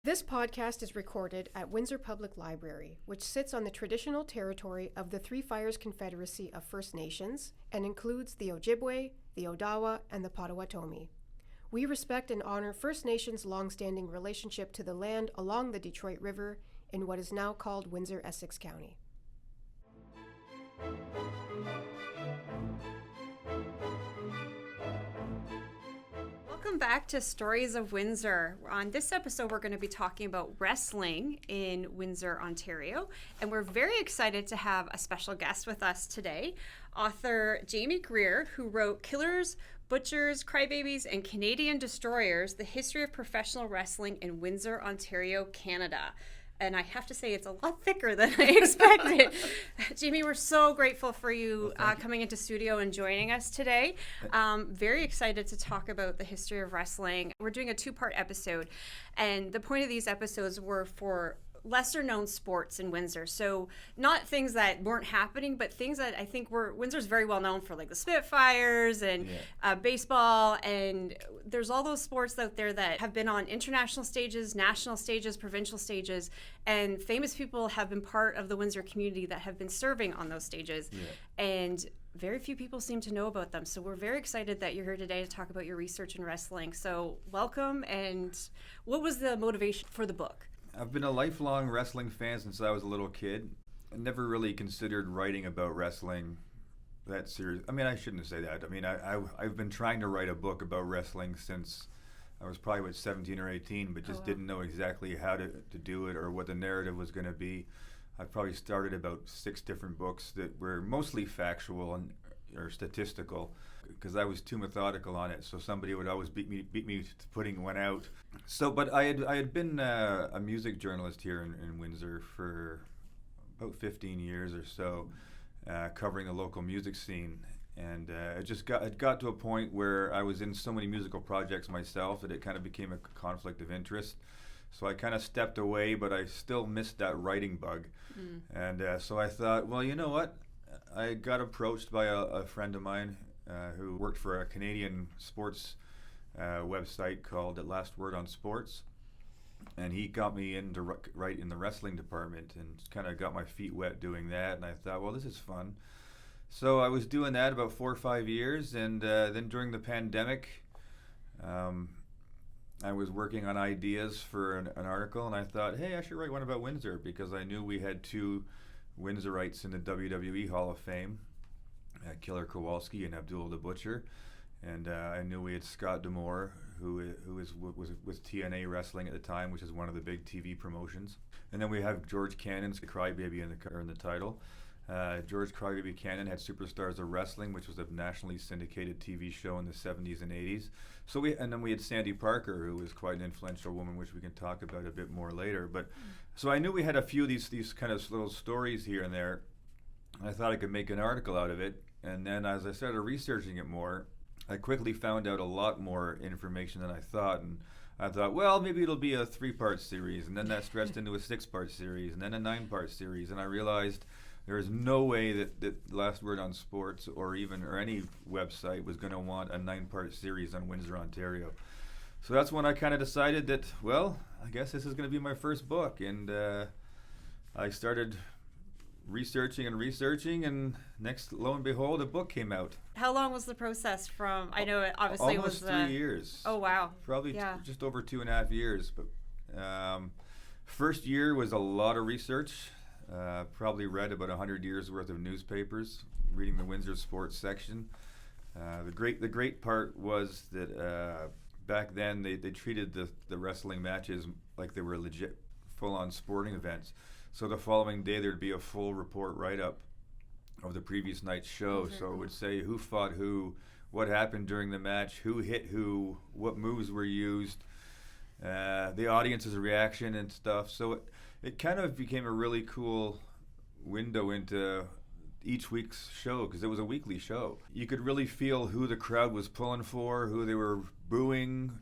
This podcast is recorded at Windsor Public Library, which sits on the traditional territory of the Three Fires Confederacy of First Nations and includes the Ojibwe, the Odawa, and the Potawatomi. We respect and honor First Nations' long-standing relationship to the land along the Detroit River in what is now called Windsor, Essex County. Welcome back to Stories of Windsor. On this episode, we're going to be talking about wrestling in Windsor, Ontario, and we're very excited to have a special guest with us today, author Jamie Greer, who wrote Killers, Butchers, Crybabies, and Canadian Destroyers, The History of Professional Wrestling in Windsor, Ontario, Canada. And I have to say, it's a lot thicker than I expected. Jamie, we're so grateful for you coming into studio and joining us today. Very excited to talk about the history of wrestling. We're doing a two-part episode, and the point of these episodes were for lesser-known sports in Windsor. So not things that weren't happening, but things that I think Windsor's very well known for, like the Spitfires and baseball. And there's all those sports out there that have been on international stages, national stages, provincial stages, and famous people have been part of the Windsor community that have been serving on those stages. And very few people seem to know about them. So we're very excited that you're here today to talk about your research in wrestling. So welcome. And what was the motivation for the book? I've been a lifelong wrestling fan since I was a little kid. I never really considered writing about wrestling that serious. I mean, I shouldn't say that. I mean, I've been trying to write a book about wrestling since I was probably 17 or 18, but just didn't know exactly how to do it or what the narrative was going to be. I probably started about 6 different books that were mostly factual or statistical, because I was too methodical on it. So somebody would always beat me to putting one out. So, but I had been a music journalist here in Windsor for about 15 years or so, covering the local music scene. And it got to a point where I was in so many musical projects myself that it kind of became a conflict of interest. So I kind of stepped away, but I still missed that writing bug. And so I thought, well, you know what? I got approached by a friend of mine who worked for a Canadian sports website called At Last Word on Sports. And he got me in to write in the wrestling department and kind of got my feet wet doing that. And I thought, well, this is fun. So I was doing that about 4 or 5 years. And then during the pandemic, I was working on ideas for an article. And I thought, hey, I should write one about Windsor, because I knew we had 2 Windsorites in the WWE Hall of Fame, Killer Kowalski and Abdul the Butcher. And I knew we had Scott D'Amore, who was with TNA Wrestling at the time, which is one of the big TV promotions. And then we have George Cannon's Crybaby in the title. George Crybaby Cannon had Superstars of Wrestling, which was a nationally syndicated TV show in the 70s and 80s. And then we had Sandy Parker, who was quite an influential woman, which we can talk about a bit more later. But so I knew we had a few of these kind of little stories here and there. I thought I could make an article out of it. And then as I started researching it more, I quickly found out a lot more information than I thought. And I thought, well, maybe it'll be a 3-part series. And then that stretched into a 6-part series, and then a 9-part series. And I realized there is no way that Last Word on Sports or any website was going to want a 9-part series on Windsor, Ontario. So that's when I kind of decided that, well, I guess this is going to be my first book. And I started researching, and lo and behold, a book came out. How long was the process from, I know it obviously almost was... 3 years. Oh, wow. Probably just over 2.5 years. But first year was a lot of research. Probably read about 100 years worth of newspapers, reading the Windsor sports section. The great part was that back then they treated the wrestling matches like they were legit full-on sporting events. So the following day there'd be a full report write-up of the previous night's show. So it would say who fought who, what happened during the match, who hit who, what moves were used, the audience's reaction and stuff. So it kind of became a really cool window into each week's show, because it was a weekly show. You could really feel who the crowd was pulling for, who they were booing,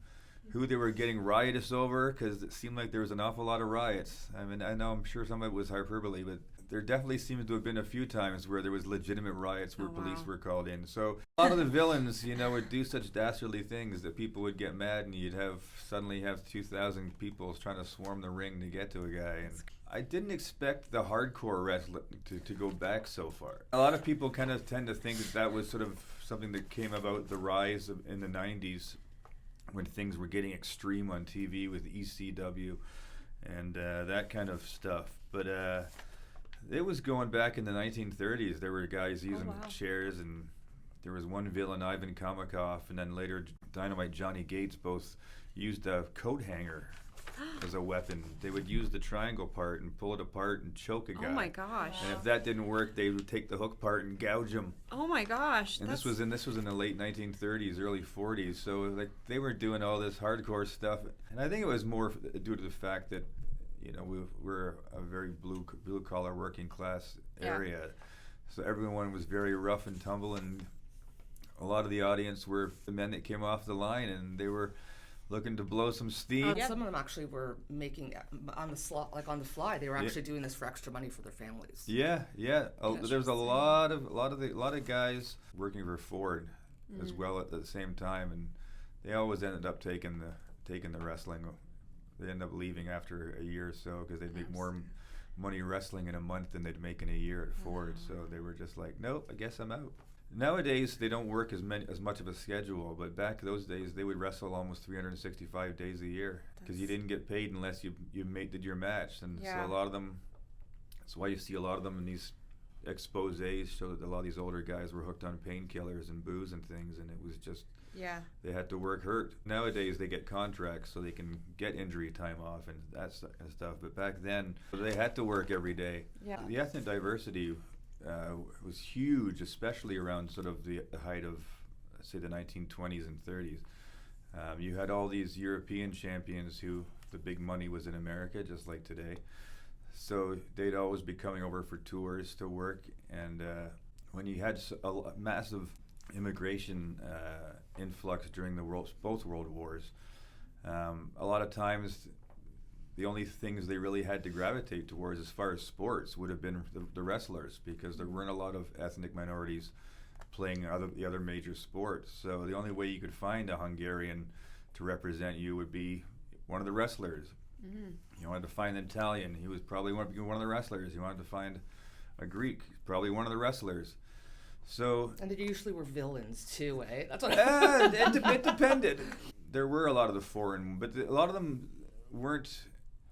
who they were getting riotous over, because it seemed like there was an awful lot of riots. I mean, I know I'm sure some of it was hyperbole, but there definitely seems to have been a few times where there was legitimate riots where police were called in. So a lot of the villains, would do such dastardly things that people would get mad, and you'd suddenly have 2,000 people trying to swarm the ring to get to a guy. And I didn't expect the hardcore wrestling to go back so far. A lot of people kind of tend to think that was sort of something that came about the rise in the 90s, when things were getting extreme on TV with ECW and that kind of stuff. But it was going back in the 1930s. There were guys using chairs, and there was one villain, Ivan Kamakov, and then later Dynamite Johnny Gates both used a coat hanger as a weapon. They would use the triangle part and pull it apart and choke a guy. Oh my gosh. And if that didn't work, they would take the hook part and gouge him. Oh my gosh. And this was in the late 1930s, early 40s. So they were doing all this hardcore stuff. And I think it was more due to the fact that we're a very blue collar working class area. So everyone was very rough and tumble, and a lot of the audience were the men that came off the line, and they were looking to blow some steam. Some of them actually were making on the fly. They were actually doing this for extra money for their families. Yeah. There was a lot of guys working for Ford as well at the same time, and they always ended up taking the wrestling. They ended up leaving after a year or so because they'd make more money wrestling in a month than they'd make in a year at Ford. So they were just like, nope, I guess I'm out. Nowadays, they don't work as much of a schedule, but back those days, they would wrestle almost 365 days a year because you didn't get paid unless you did your match. And so a lot of them, that's why you see a lot of them in these exposés show that a lot of these older guys were hooked on painkillers and booze and things, and it was just, they had to work hurt. Nowadays, they get contracts so they can get injury time off and that stuff, but back then, they had to work every day. Yeah. The ethnic diversity was huge, especially around sort of the height of, say, the 1920s and 30s. You had all these European champions who the big money was in America, just like today. So they'd always be coming over for tours to work, and when you had a massive immigration influx during both world wars, a lot of times the only things they really had to gravitate towards as far as sports would have been the wrestlers, because there weren't a lot of ethnic minorities playing the other major sports. So the only way you could find a Hungarian to represent you would be one of the wrestlers. You wanted to find an Italian, he was probably one of the wrestlers. You wanted to find a Greek, probably one of the wrestlers. So, and they usually were villains too, eh? That's what it depended. There were a lot of the foreign, but a lot of them weren't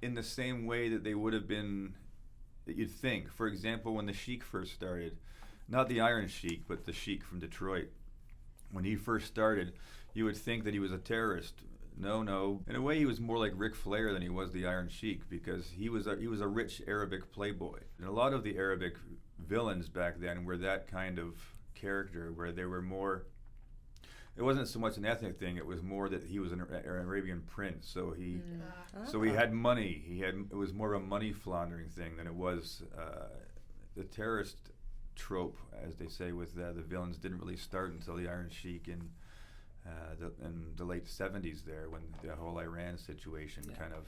in the same way that they would have been, that you'd think. For example, when the Sheik first started, not the Iron Sheik, but the Sheik from Detroit, when he first started, you would think that he was a terrorist. No. In a way, he was more like Ric Flair than he was the Iron Sheik, because he was a rich Arabic playboy. And a lot of the Arabic villains back then were that kind of character, where they were more, it wasn't so much an ethnic thing, it was more that he was an Arabian prince, so he had money. It was more of a money laundering thing than it was the terrorist trope, as they say, with the villains didn't really start until the Iron Sheik in the late 70s there, when the whole Iran situation kind of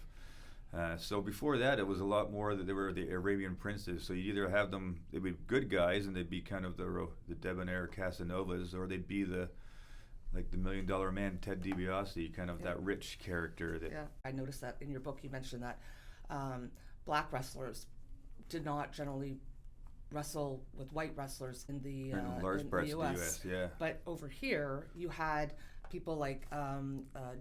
so before that, it was a lot more that they were the Arabian princes. So you either have them, they'd be good guys and they'd be kind of the debonair Casanovas, or they'd be the $1 Million Man, Ted DiBiase, kind of that rich character. I noticed that in your book you mentioned that black wrestlers did not generally wrestle with white wrestlers in the large parts of the U.S. But over here, you had people like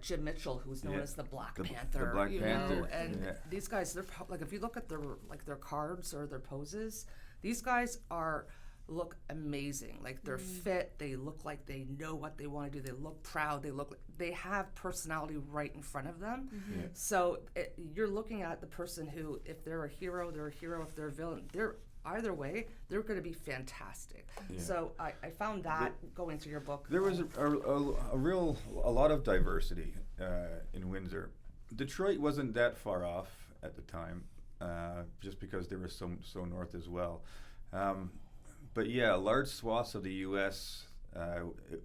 Jim Mitchell, who's known as the Black Panther. The Black Panther. And these guys, they're like, if you look at their cards or their poses, these guys look amazing. Like, they're fit. They look like they know what they want to do. They look proud. They have personality right in front of them. So you're looking at the person who, if they're a hero, they're a hero. If they're a villain, either way, they're going to be fantastic. So I found that going through your book. There was a lot of diversity in Windsor. Detroit wasn't that far off at the time, just because they were so north as well. But large swaths of the U.S.,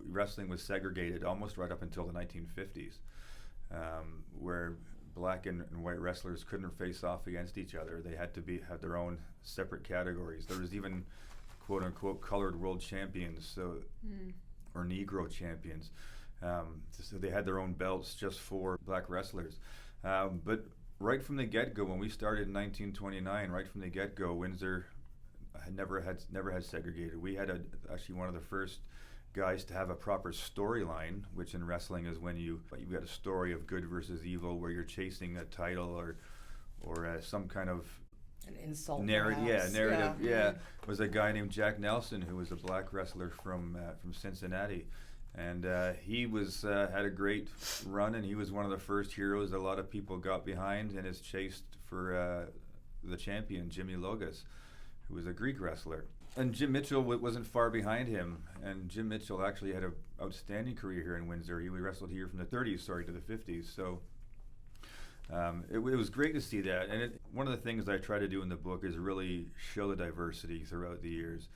wrestling was segregated almost right up until the 1950s. where black and white wrestlers couldn't face off against each other. They had to have their own separate categories. There was even quote unquote colored world champions, or Negro champions. So they had their own belts just for black wrestlers. But right from the get-go, when we started in 1929, right from the get-go, Windsor had never had segregated. We had actually one of the first guys to have a proper storyline, which in wrestling is when you've got a story of good versus evil, where you're chasing a title or some kind of an insult narrative. Yeah. Was a guy named Jack Nelson, who was a black wrestler from Cincinnati, and he had a great run, and he was one of the first heroes a lot of people got behind, and is chased for the champion Jimmy Logas, who was a Greek wrestler. And Jim Mitchell wasn't far behind him, and Jim Mitchell actually had an outstanding career here in Windsor. He wrestled here from the 30s, to the 50s. So it was great to see that. And one of the things I try to do in the book is really show the diversity throughout the years.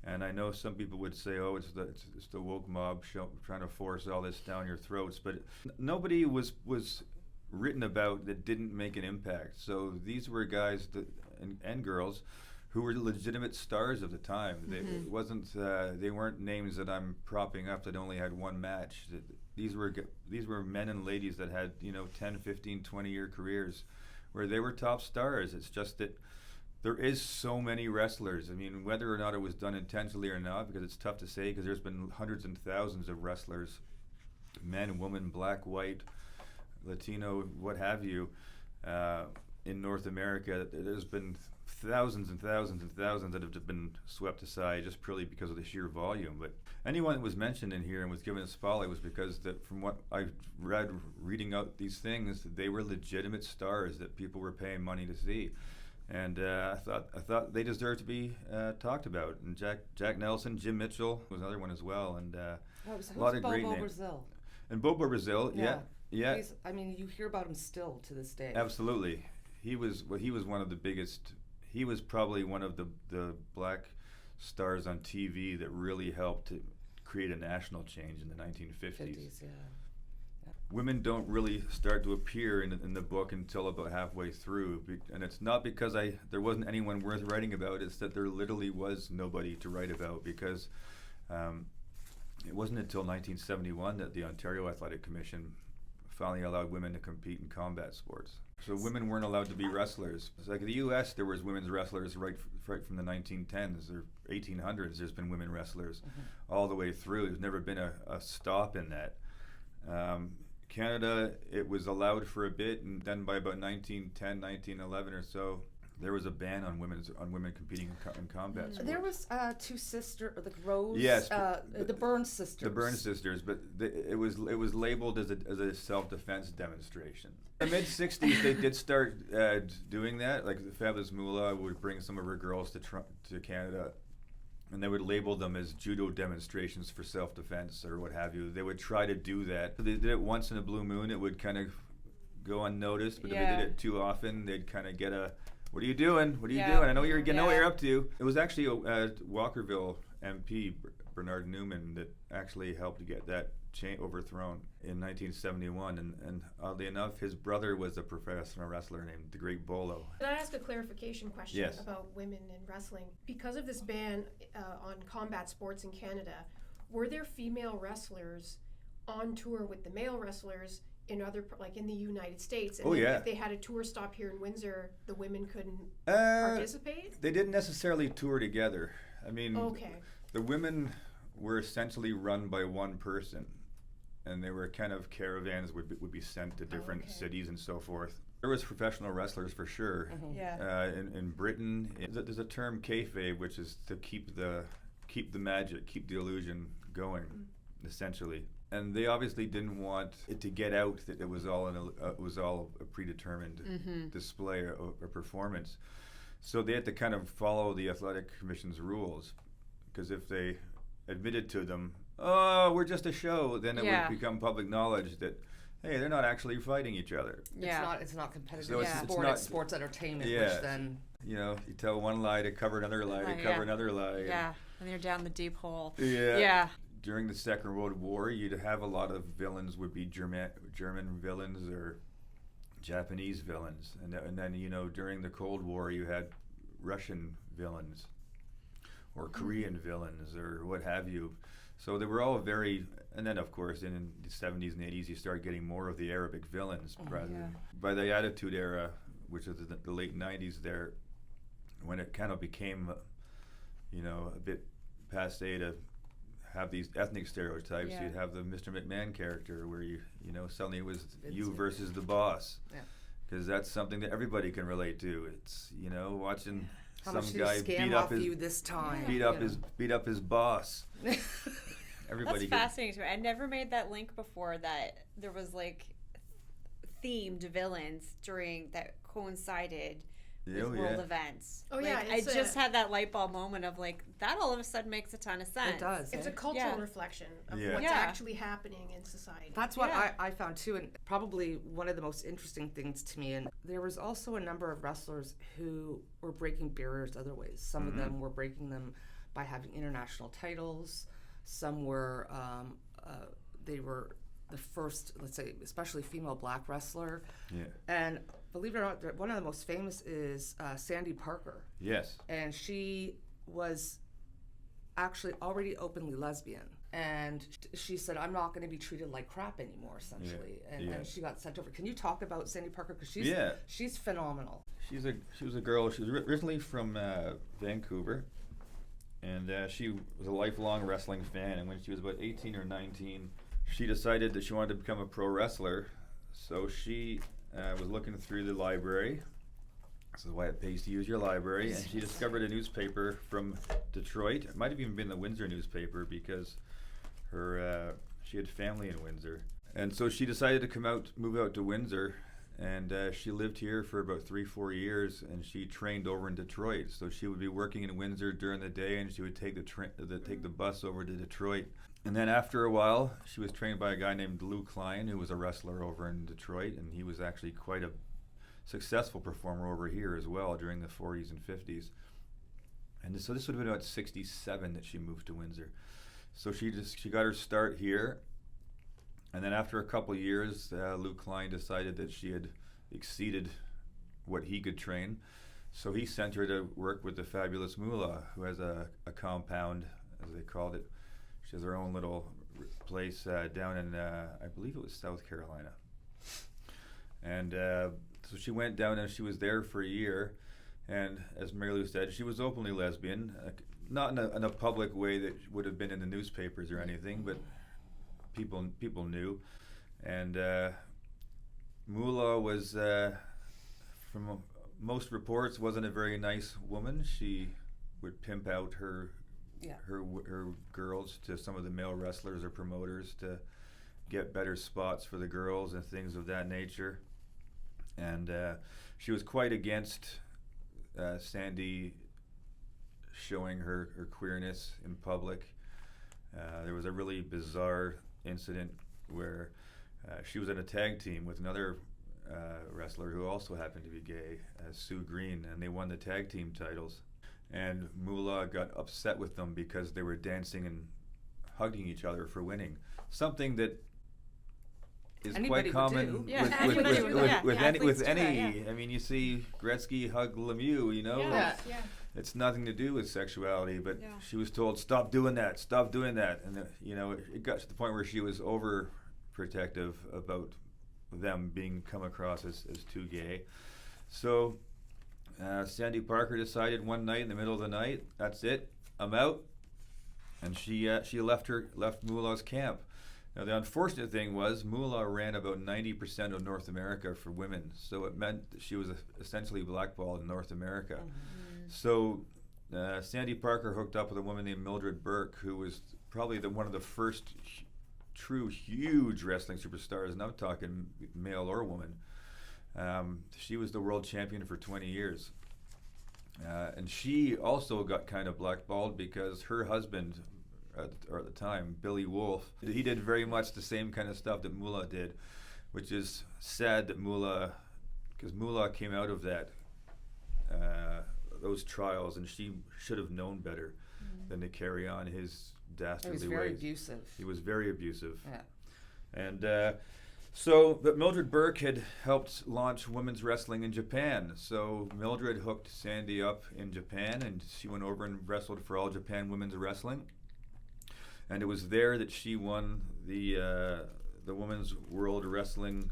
And I know some people would say, "Oh, it's the woke mob trying to force all this down your throats," but nobody was written about that didn't make an impact. So these were guys and girls who were legitimate stars of the time. They weren't names that I'm propping up that only had one match. These were men and ladies that had 10, 15, 20-year careers where they were top stars. It's just that there is so many wrestlers. I mean, whether or not it was done intentionally or not, because it's tough to say, because there's been hundreds and thousands of wrestlers, men, women, black, white, Latino, what have you, in North America. There's been thousands and thousands and thousands that have been swept aside just purely because of the sheer volume. But anyone that was mentioned in here and was given a spotlight was because from what I reading out these things, they were legitimate stars that people were paying money to see. And I thought they deserved to be talked about. And Jack Nelson, Jim Mitchell was another one as well, and a lot of great names. Brazil? And Bobo Brazil, yeah. You hear about him still to this day. Absolutely. He was one of the biggest. He was probably one of the black stars on TV that really helped to create a national change in the 1950s. Women don't really start to appear in the book until about halfway through, and it's not because there wasn't anyone worth writing about. It's that there literally was nobody to write about, because it wasn't until 1971 that the Ontario Athletic Commission finally allowed women to compete in combat sports. So women weren't allowed to be wrestlers. It's like in the U.S., there was women's wrestlers right from the 1910s or 1800s. There's been women wrestlers all the way through. There's never been a stop in that. Canada, it was allowed for a bit, and then by about 1910, 1911 or so, there was a ban on women competing in combat sports. There was two sisters, the Rose, yes, the Burns sisters. The Burns sisters, but it was labeled as a self-defense demonstration. In the mid-'60s, they did start doing that. Like the Fabulous Moolah would bring some of her girls to Canada, and they would label them as judo demonstrations for self-defense or what have you. They would try to do that. They did it once in a blue moon. It would kind of go unnoticed, but if they did it too often, they'd kind of get a, "What are you doing? What are you doing? I know know what you're up to." It was actually Walkerville MP Bernard Newman that actually helped to get that overthrown in 1971, and oddly enough, his brother was a professional wrestler named the Great Bolo. Can I ask a clarification question Yes. about women in wrestling? Because of this ban on combat sports in Canada, were there female wrestlers on tour with the male wrestlers in in the United States? And if they had a tour stop here in Windsor, the women couldn't participate? They didn't necessarily tour together. I mean, the women were essentially run by one person, and they were kind of caravans would be sent to different cities and so forth. There was professional wrestlers for sure. In Britain, there's a term kayfabe, which is to keep the magic, keep the illusion going, essentially. And they obviously didn't want it to get out that it was all a predetermined display or performance. So they had to kind of follow the athletic commission's rules, because if they admitted to them, "Oh, we're just a show," then it would become public knowledge that, hey, they're not actually fighting each other. It's not competitive So it's sports entertainment, which then you tell one lie to cover another lie to cover another lie. And you're down the deep hole. during the Second World War, you'd have a lot of villains would be German villains or Japanese villains, and then during the Cold War you had Russian villains or Korean villains or what have you. So they were all very, and then of course in the 70s and 80s you start getting more of the Arabic villains. By the Attitude Era, which is the late 90s there, when it kind of became, a bit passe to have these ethnic stereotypes. You'd have the Mr. McMahon character where suddenly it was you versus the boss. Because that's something that everybody can relate to. It's, watching How some much did guy he scam beat up off his you this time? beat up his boss. Everybody That's fascinating to me. I never made that link before that there was like themed villains during that coincided with world events. Oh, yeah, I just had that light bulb moment of like that all of a sudden makes a ton of sense. It does. It's a cultural reflection of what's actually happening in society. That's what I found too, and probably one of the most interesting things to me. And there was also a number of wrestlers who were breaking barriers other ways. Some of them were breaking them by having international titles. Some were, they were the first, let's say, especially female black wrestler. Yeah. And believe it or not, one of the most famous is Sandy Parker. Yes. And she was actually already openly lesbian. And she said, I'm not going to be treated like crap anymore, essentially. And she got sent over. Can you talk about Sandy Parker? Because she's phenomenal. She was a girl. She was originally from Vancouver. And she was a lifelong wrestling fan. And when she was about 18 or 19, she decided that she wanted to become a pro wrestler. So she was looking through the library. This is why it pays to use your library. And she discovered a newspaper from Detroit. It might have even been the Windsor newspaper because she had family in Windsor. And so she decided to move out to Windsor. And she lived here for about 3-4 years, and she trained over in Detroit. So she would be working in Windsor during the day, and she would take the bus over to Detroit. And then after a while, she was trained by a guy named Lou Klein, who was a wrestler over in Detroit, and he was actually quite a successful performer over here as well during the 40s and 50s. And so this would have been about 67 that she moved to Windsor. So she got her start here. And then after a couple of years, Lou Klein decided that she had exceeded what he could train. So he sent her to work with the fabulous Moolah, who has a compound, as they called it. She has her own little place down in, I believe it was South Carolina. And so she went down and she was there for a year. And as Mary Lou said, she was openly lesbian, not in a public way that would have been in the newspapers or anything, but people knew. And Moolah was, from most reports, wasn't a very nice woman. She would pimp out her girls to some of the male wrestlers or promoters to get better spots for the girls and things of that nature. And she was quite against Sandy showing her queerness in public. There was a really bizarre incident where she was in a tag team with another wrestler who also happened to be gay, Sue Green, and they won the tag team titles. And Moolah got upset with them because they were dancing and hugging each other for winning. Something that is Anybody quite common with any. I mean, you see Gretzky hug Lemieux, It's nothing to do with sexuality, but she was told, stop doing that. And, it got to the point where she was overprotective about them come across as too gay. So Sandy Parker decided one night in the middle of the night, that's it, I'm out. And she left Moolah's camp. Now, the unfortunate thing was Moolah ran about 90% of North America for women, so it meant that she was essentially blackballed in North America. Mm-hmm. So Sandy Parker hooked up with a woman named Mildred Burke, who was probably one of the first true huge wrestling superstars, and I'm talking male or woman. She was the world champion for 20 years. And she also got kind of blackballed because her husband, at the time, Billy Wolf, he did very much the same kind of stuff that Moolah did, which is sad that because Moolah came out of those trials, and she should have known better than to carry on his dastardly It was very ways. abusive. He was very abusive. Yeah. And but Mildred Burke had helped launch women's wrestling in Japan. So Mildred hooked Sandy up in Japan, and she went over and wrestled for All Japan Women's Wrestling. And it was there that she won the Women's World Wrestling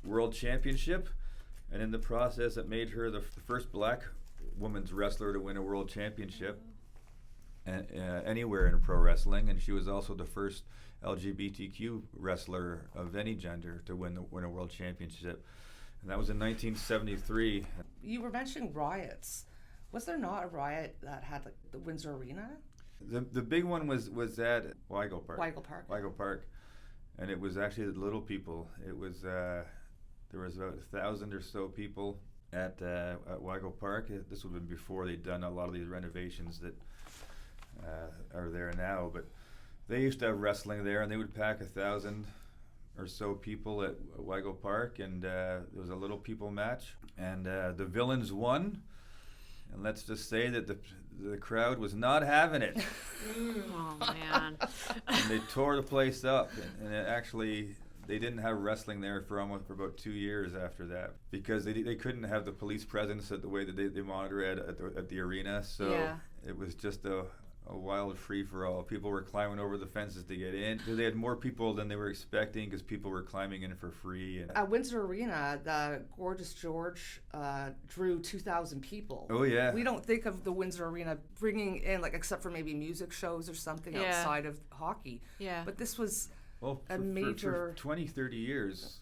World Championship. And in the process, it made her the first black women's wrestler to win a world championship anywhere in pro wrestling. And she was also the first LGBTQ wrestler of any gender to win a world championship. And that was in 1973. You were mentioning riots. Was there not a riot that had like the Windsor Arena? The big one was at Weigel Park. Weigel Park. And it was actually the little people. It was there was about 1,000 or so people at Weigel Park. This would have been before they'd done a lot of these renovations that are there now. But they used to have wrestling there, and they would pack 1,000 or so people at Weigel Park, and there was a little people match, and the villains won. And let's just say that the crowd was not having it. Oh, man. And they tore the place up, and it actually, they didn't have wrestling there for about 2 years after that, because they couldn't have the police presence at the way that they monitor it at the arena. So Yeah. it was just a wild free-for-all. People were climbing over the fences to get in. They had more people than they were expecting because people were climbing in for free. And At Windsor Arena, the Gorgeous George drew 2,000 people. oh yeah, We don't think of the Windsor Arena bringing in, like, except for maybe music shows or something Yeah. outside of hockey. Yeah. But this was well, a for major... 20, 30 years,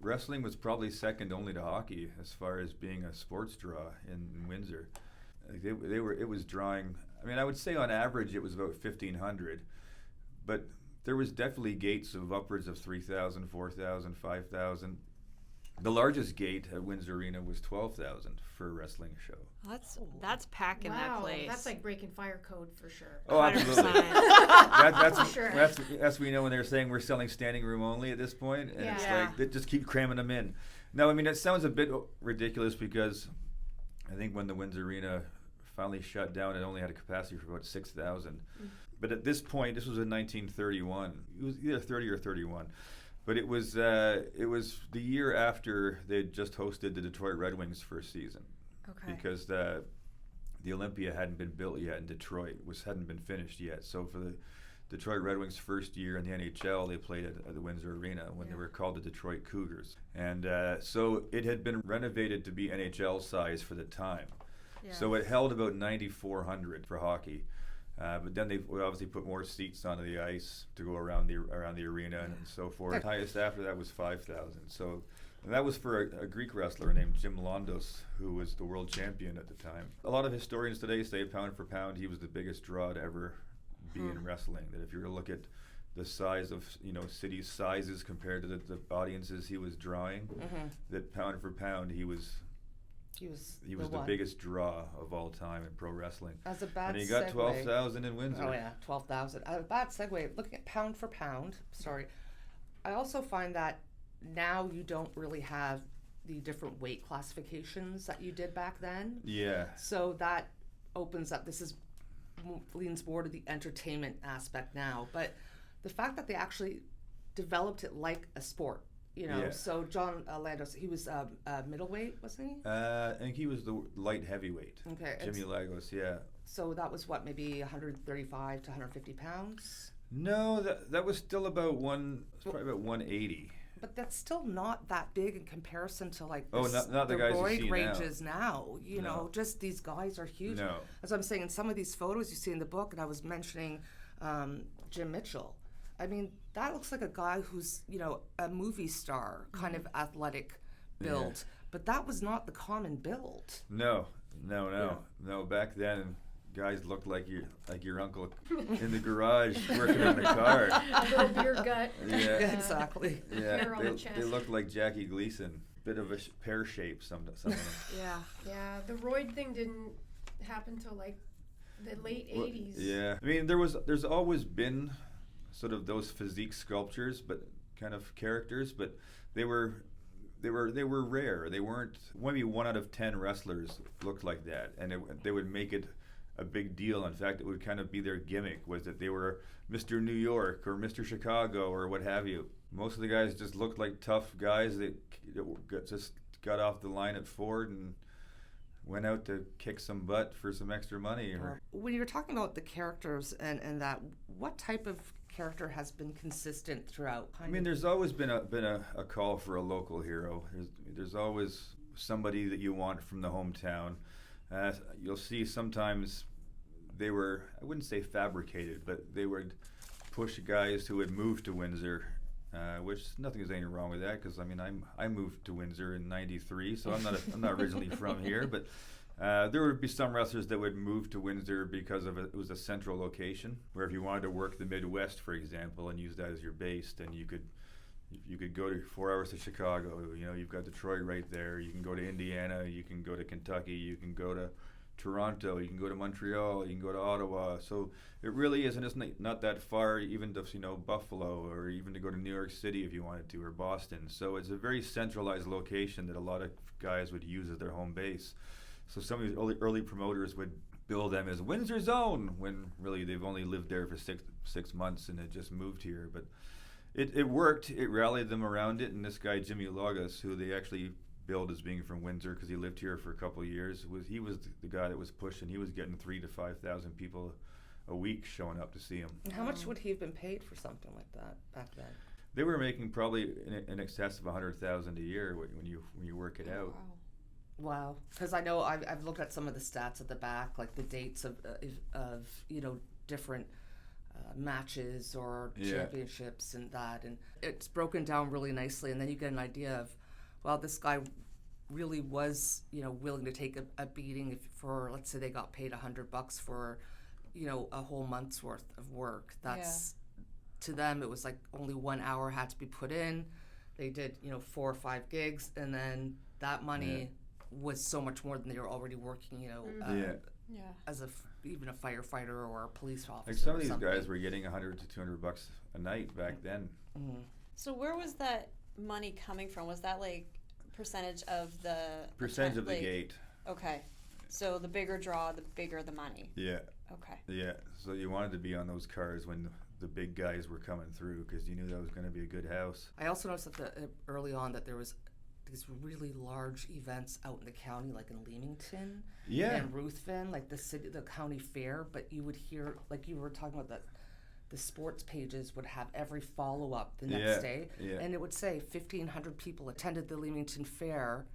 wrestling was probably second only to hockey as far as being a sports draw in Windsor. Like it was drawing. I mean, I would say on average it was about 1,500, but there was definitely gates of upwards of 3,000, 4,000, 5,000. The largest gate at Windsor Arena was 12,000 for a wrestling show. That's packing that Wow, place. that's like breaking fire code for sure. Oh, 100%. absolutely. That's Sure. that's we know when they're saying we're selling standing room only at this point, and it's Yeah. like they just keep cramming them in. No, I mean it sounds a bit ridiculous because I think when the Windsor Arena finally shut down, it only had a capacity for about 6,000. But at this point, this was in 1931. It was either 30 or 31. But it was the year after they had just hosted the Detroit Red Wings first season. Okay. Because the Olympia hadn't been built yet in Detroit, hadn't been finished yet. So for the Detroit Red Wings' first year in the NHL, they played at the Windsor Arena when they were called the Detroit Cougars. And so it had been renovated to be NHL size for the time. Yeah. So it held about 9,400 for hockey. But then they obviously put more seats onto the ice to go around the arena and so forth. The highest after that was 5,000. So and that was for a Greek wrestler named Jim Londos, who was the world champion at the time. A lot of historians today say pound for pound he was the biggest draw to ever be in wrestling. That if you were to look at the size of city sizes compared to the audiences he was drawing, that pound for pound he was the biggest draw of all time in pro wrestling. As a bad And he got segue. 12,000 in Windsor. Oh yeah, 12,000. A bad segue. Looking at pound for pound. Sorry, I also find that now you don't really have the different weight classifications that you did back then. Yeah. So that opens up. This leans more to the entertainment aspect now, but the fact that they actually developed it like a sport. Yeah. So John Landos, he was middleweight, wasn't he? I think he was the light heavyweight. Okay. Jimmy Lagos, yeah. So that was what, maybe 135 to 150 pounds? No, that was still about probably about 180. But that's still not that big in comparison to like not the guys you roid see now. ranges now. No. Just these guys are huge. No. As I'm saying, in some of these photos you see in the book, and I was mentioning Jim Mitchell. I mean, that looks like a guy who's, a movie star kind of athletic build. Yeah. But that was not the common build. No. Back then, guys looked like your uncle in the garage working on the car. A little beer gut. Yeah. Exactly. Yeah, Hair on the chest. they looked like Jackie Gleason. Bit of a pear shape, some of them. Yeah. Yeah, the roid thing didn't happen till like the late 80s. Yeah, I mean, there's always been sort of those physique sculptures, but kind of characters, but they were rare. They weren't. Maybe 1 out of 10 wrestlers looked like that, and they would make it a big deal. In fact, it would kind of be their gimmick, was that they were Mr. New York or Mr. Chicago or what have you. Most of the guys just looked like tough guys that just got off the line at Ford and went out to kick some butt for some extra money. When you're talking about the characters and that, what type of character has been consistent throughout? I mean, there's always been a call for a local hero. There's always somebody that you want from the hometown. You'll see sometimes they were, I wouldn't say fabricated, but they would push guys who had moved to Windsor, which nothing is anything wrong with that, because I mean I moved to Windsor in '93, so I'm not originally from here, but there would be some wrestlers that would move to Windsor because it was a central location, where if you wanted to work the Midwest, for example, and use that as your base, then you could go to 4 hours to Chicago. You know, you've got Detroit right there. You can go to Indiana. You can go to Kentucky. You can go to Toronto. You can go to Montreal. You can go to Ottawa. So it really isn't. It's not that far, even to Buffalo, or even to go to New York City if you wanted to, or Boston. So it's a very centralized location that a lot of guys would use as their home base. So some of these early promoters would bill them as Windsor Zone, when really they've only lived there for six months and had just moved here. But it worked. It rallied them around it. And this guy, Jimmy Logas, who they actually billed as being from Windsor because he lived here for a couple of years, he was the guy that was pushing. He was getting 3,000 to 5,000 people a week showing up to see him. And how much would he have been paid for something like that back then? They were making probably in excess of 100,000 a year when you work it out. Wow, because I know I've looked at some of the stats at the back, like the dates of different matches or championships and that, and it's broken down really nicely, and then you get an idea of, well, this guy really was willing to take a beating for, let's say they got paid $100 for a whole month's worth of work. That's to them, it was like only 1 hour had to be put in. They did 4 or 5 gigs, and then that money was so much more than they were already working as even a firefighter or a police officer. Like some of these guys were getting $100 to $200 a night back then. Mm-hmm. So where was that money coming from? Was that like percentage of the gate? Okay, so the bigger draw, the bigger the money. Yeah. Okay. Yeah, so you wanted to be on those cars when the big guys were coming through, because you knew that was going to be a good house. I also noticed that early on that there was these really large events out in the county, like in Leamington and Ruthven, like the county fair. But you would hear, like you were talking about, that the sports pages would have every follow-up the next day, and it would say 1,500 people attended the Leamington fair,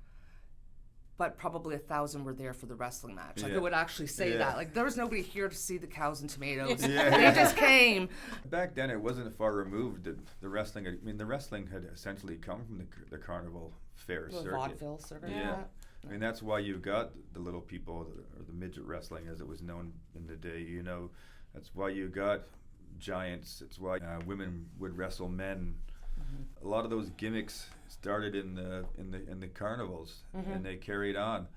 but probably 1,000 were there for the wrestling match. Like it would actually say that. Like there was nobody here to see the cows and tomatoes. They just came. Back then, it wasn't far removed. The wrestling. I mean, the wrestling had essentially come from the carnival fair circuit. Vaudeville circuit. Yeah. I mean, that's why you've got the little people, or the midget wrestling, as it was known in the day. That's why you got giants. It's why women would wrestle men. Mm-hmm. A lot of those gimmicks started in the carnivals, and they carried on.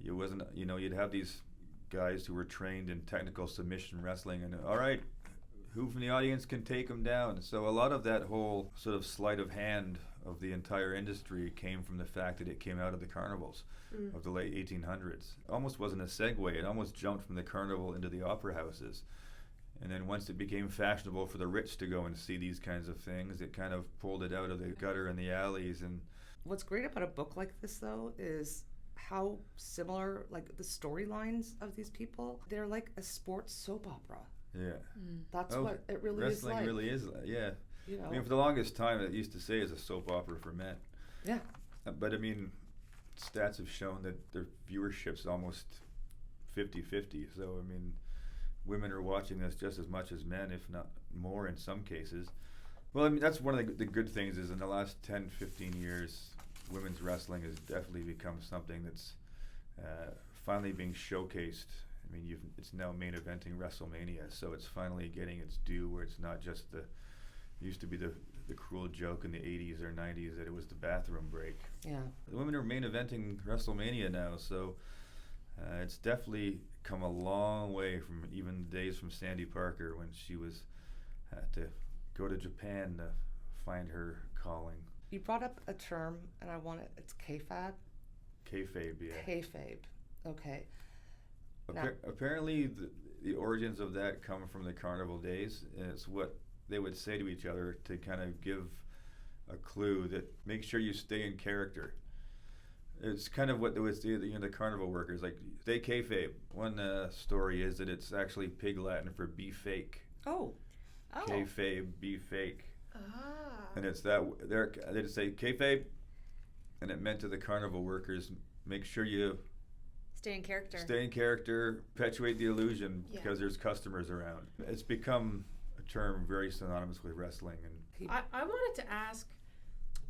You'd have these guys who were trained in technical submission wrestling, and all right, who from the audience can take them down? So a lot of that whole sort of sleight of hand of the entire industry came from the fact that it came out of the carnivals of the late 1800s. Almost wasn't a segue. It almost jumped from the carnival into the opera houses. And then once it became fashionable for the rich to go and see these kinds of things, it kind of pulled it out of the gutter and the alleys. And what's great about a book like this, though, is how similar, like the storylines of these people, they're like a sports soap opera. Yeah. That's what it really is like. Wrestling really is, yeah. I mean, for the longest time, it used to say it's a soap opera for men. Yeah. But, I mean, stats have shown that their viewership's almost 50-50. So, I mean, women are watching this just as much as men, if not more in some cases. Well, I mean, that's one of the good things is in the last 10, 15 years, women's wrestling has definitely become something that's finally being showcased. I mean, it's now main eventing WrestleMania, so it's finally getting its due, where it's not just used to be the cruel joke in the 80s or 90s that it was the bathroom break. Yeah. The women are main eventing WrestleMania now, so it's definitely come a long way from even the days from Sandy Parker when she had to go to Japan to find her calling. You brought up a term, and it's kayfabe? Kayfabe, yeah. Kayfabe, okay. Apparently, the origins of that come from the carnival days, and it's what they would say to each other to kind of give a clue that make sure you stay in character. It's kind of what they would say, the carnival workers, like, stay kayfabe. One story is that it's actually Pig Latin for be fake. Oh. Kayfabe, be fake. Ah. And it's that, they'd say kayfabe, and it meant to the carnival workers, make sure you Stay in character, perpetuate the illusion Yeah. because there's customers around. It's become a term very synonymous with wrestling. And I wanted to ask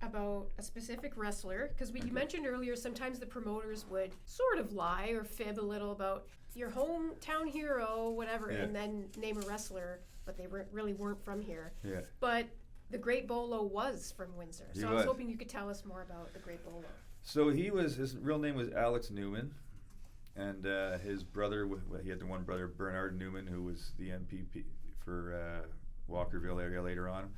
about a specific wrestler, because you mentioned earlier sometimes the promoters would sort of lie or fib a little about your hometown hero, whatever, Yeah. and then name a wrestler, but they really weren't from here. yeah. But the Great Bolo was from Windsor, He so I was was. hoping you could tell us more about the Great Bolo. So his real name was Alex Newman, and his brother, he had the one brother, Bernard Newman, who was the MPP for Walkerville area later on.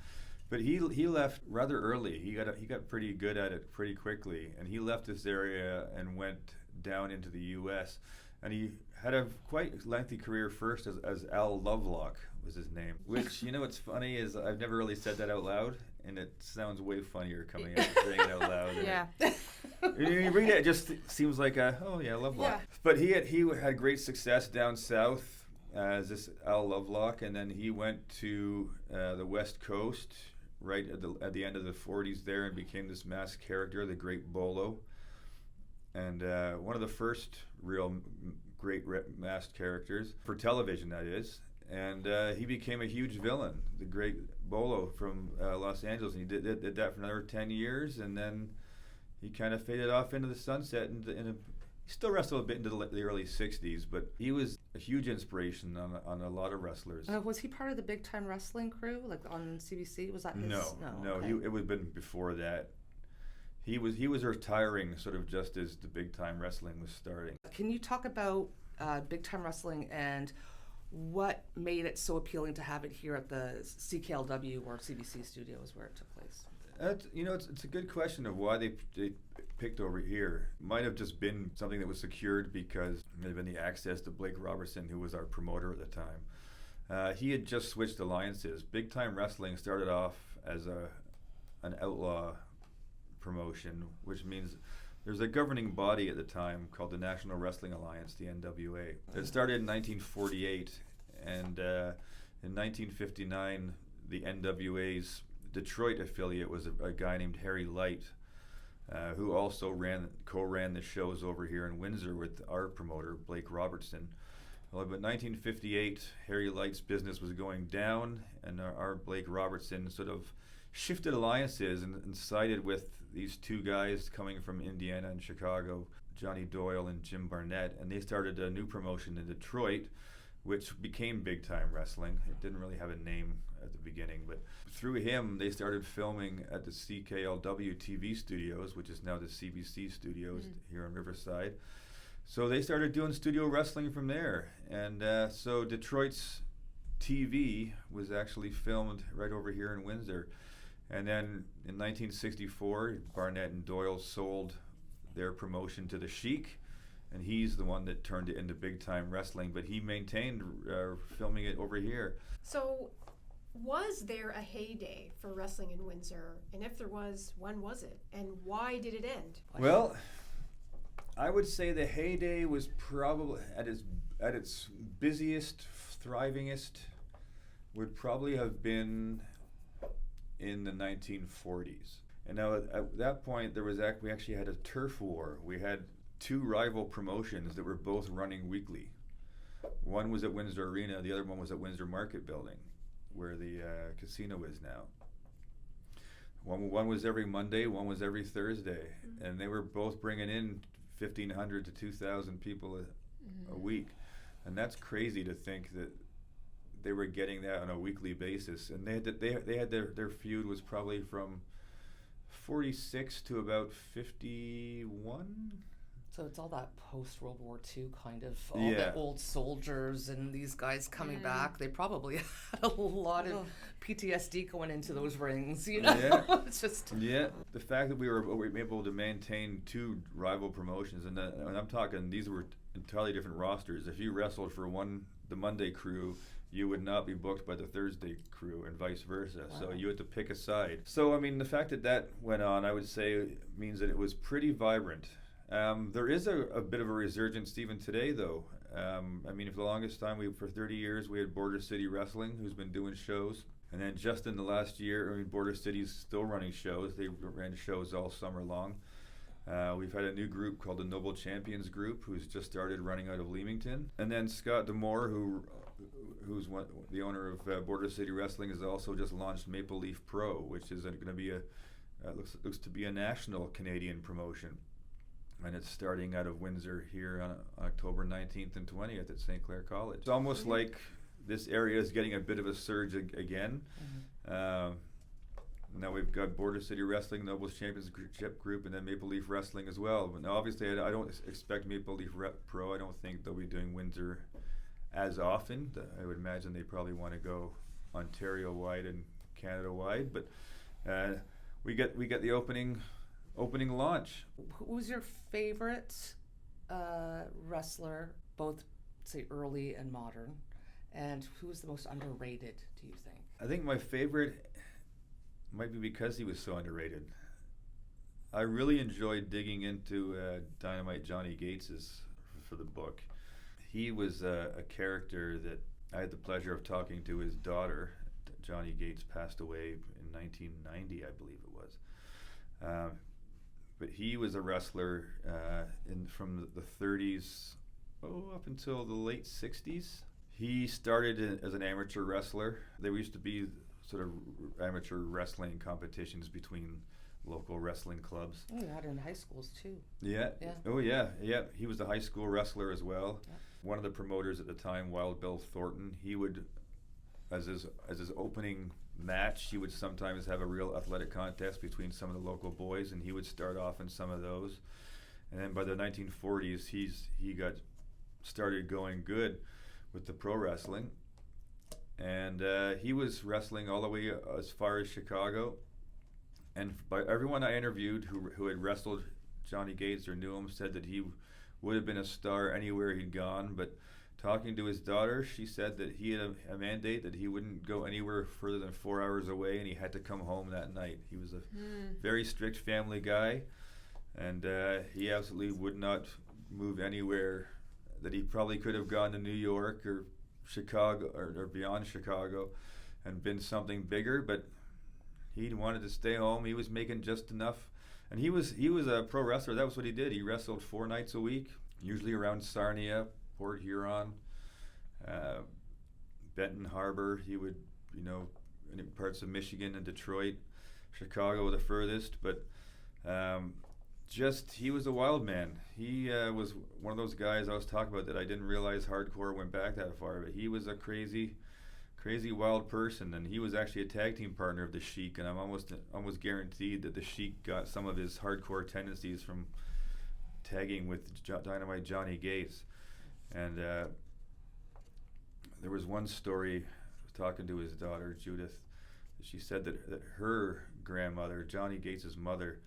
But he left rather early. He got pretty good at it pretty quickly, and he left this area and went down into the U.S. And he had a quite lengthy career first as Al Lovelock was his name. Which, what's funny is I've never really said that out loud, and it sounds way funnier coming out saying it out loud. Yeah. When you read it, it just seems like Lovelock. Yeah. But he had great success down south as this Al Lovelock, and then he went to the West Coast right at the end of the 40s there and became this masked character, the Great Bolo. And one of the first real great masked characters for television, that is. And he became a huge villain, the Great Bolo from Los Angeles. And he did that for another 10 years, and then he kind of faded off into the sunset. He still wrestled a bit into the early 60s, but he was a huge inspiration on a lot of wrestlers. Was he part of the Big Time Wrestling crew, like on CBC? Was that his? No. Okay. It would have been before that. He was retiring sort of just as the Big Time Wrestling was starting. Can you talk about Big Time Wrestling and what made it so appealing to have it here at the CKLW or CBC studios where it took place? It's a good question of why they picked over here. Might have just been something that was secured because there had been the access to Blake Robertson, who was our promoter at the time. He had just switched alliances. Big Time Wrestling started off as an outlaw promotion, which means there's a governing body at the time called the National Wrestling Alliance, the NWA. It started in 1948, and in 1959, the NWA's Detroit affiliate was a guy named Harry Light, who also co-ran the shows over here in Windsor with our promoter, Blake Robertson. Well, but 1958, Harry Light's business was going down, and our Blake Robertson sort of shifted alliances and sided with these two guys coming from Indiana and Chicago, Johnny Doyle and Jim Barnett, and they started a new promotion in Detroit, which became Big Time Wrestling. It didn't really have a name at the beginning, but through him, they started filming at the CKLW TV studios, which is now the CBC studios here in Riverside. So they started doing studio wrestling from there, and so Detroit's TV was actually filmed right over here in Windsor. And then in 1964, Barnett and Doyle sold their promotion to the Sheik, and he's the one that turned it into Big Time Wrestling, but he maintained filming it over here. So, was there a heyday for wrestling in Windsor? And if there was, when was it? And why did it end? Well, I would say the heyday was probably at its busiest, thrivingest, would probably have been in the 1940s. And now at that point, we actually had a turf war. We had two rival promotions that were both running weekly. One was at Windsor Arena, the other one was at Windsor Market Building, where the casino is now. One was every Monday, one was every Thursday, and they were both bringing in 1,500 to 2,000 people a week. And that's crazy to think that they were getting that on a weekly basis, and they had their feud was probably from 46 to about 51. So it's all that post-World War II kind of, all Yeah. the old soldiers and these guys coming back. They probably had a lot of PTSD going into those rings, you know? Yeah. It's just... Yeah, the fact that we were able to maintain two rival promotions, and I'm talking, these were entirely different rosters. If you wrestled for the Monday crew, you would not be booked by the Thursday crew, and vice versa. Wow. So you had to pick a side. So I mean, the fact that went on, I would say, means that it was pretty vibrant. There is a bit of a resurgence even today, though. I mean, for the longest time, for 30 years, we had Border City Wrestling, who's been doing shows. And then just in the last year, I mean, Border City's still running shows. They ran shows all summer long. We've had a new group called the Noble Champions Group, who's just started running out of Leamington. And then Scott Demore, who's the owner of Border City Wrestling, has also just launched Maple Leaf Pro, which is going to be looks to be a national Canadian promotion. And it's starting out of Windsor here on October 19th and 20th at St. Clair College. It's almost like this area is getting a bit of a surge again. Now we've got Border City Wrestling, Nobles Championship Group, and then Maple Leaf Wrestling as well. But now obviously I don't expect Maple Leaf Pro. I don't think they'll be doing Windsor as often. I would imagine they probably want to go Ontario-wide and Canada-wide. But we get the opening launch. Who's your favorite wrestler, both, say, early and modern? And who's the most underrated, do you think? I think my favorite might be because he was so underrated. I really enjoyed digging into Dynamite Johnny Gates's for the book. He was a character that I had the pleasure of talking to his daughter. Johnny Gates passed away in 1990, I believe it was. But he was a wrestler from the 30s up until the late 60s. He started as an amateur wrestler. There used to be sort of amateur wrestling competitions between local wrestling clubs. Oh, you had it in high schools too. Yeah. Yeah. Oh, yeah. Yeah. He was a high school wrestler as well. Yeah. One of the promoters at the time, Wild Bill Thornton, he would, as his opening match, he would sometimes have a real athletic contest between some of the local boys, and he would start off in some of those. And then by the 1940s, he got started going good with the pro wrestling. And he was wrestling all the way as far as Chicago. And by everyone I interviewed who had wrestled Johnny Gates or knew him said that he would have been a star anywhere he'd gone. But talking to his daughter, she said that he had a mandate that he wouldn't go anywhere further than 4 hours away, and he had to come home that night. He was a very strict family guy, and he absolutely would not move anywhere. That he probably could have gone to New York or Chicago or beyond Chicago and been something bigger, but he wanted to stay home. He was making just enough, and he was a pro wrestler. That was what he did. He wrestled 4 nights a week, usually around Sarnia, Port Huron, Benton Harbor. He would, in parts of Michigan and Detroit, Chicago the furthest, but he was a wild man. He was one of those guys I was talking about that I didn't realize hardcore went back that far, but he was a crazy wild person, and he was actually a tag team partner of the Sheik, and I'm almost guaranteed that the Sheik got some of his hardcore tendencies from tagging with Dynamite Johnny Gates. And there was one story, talking to his daughter Judith, she said that her grandmother, Johnny Gates' mother,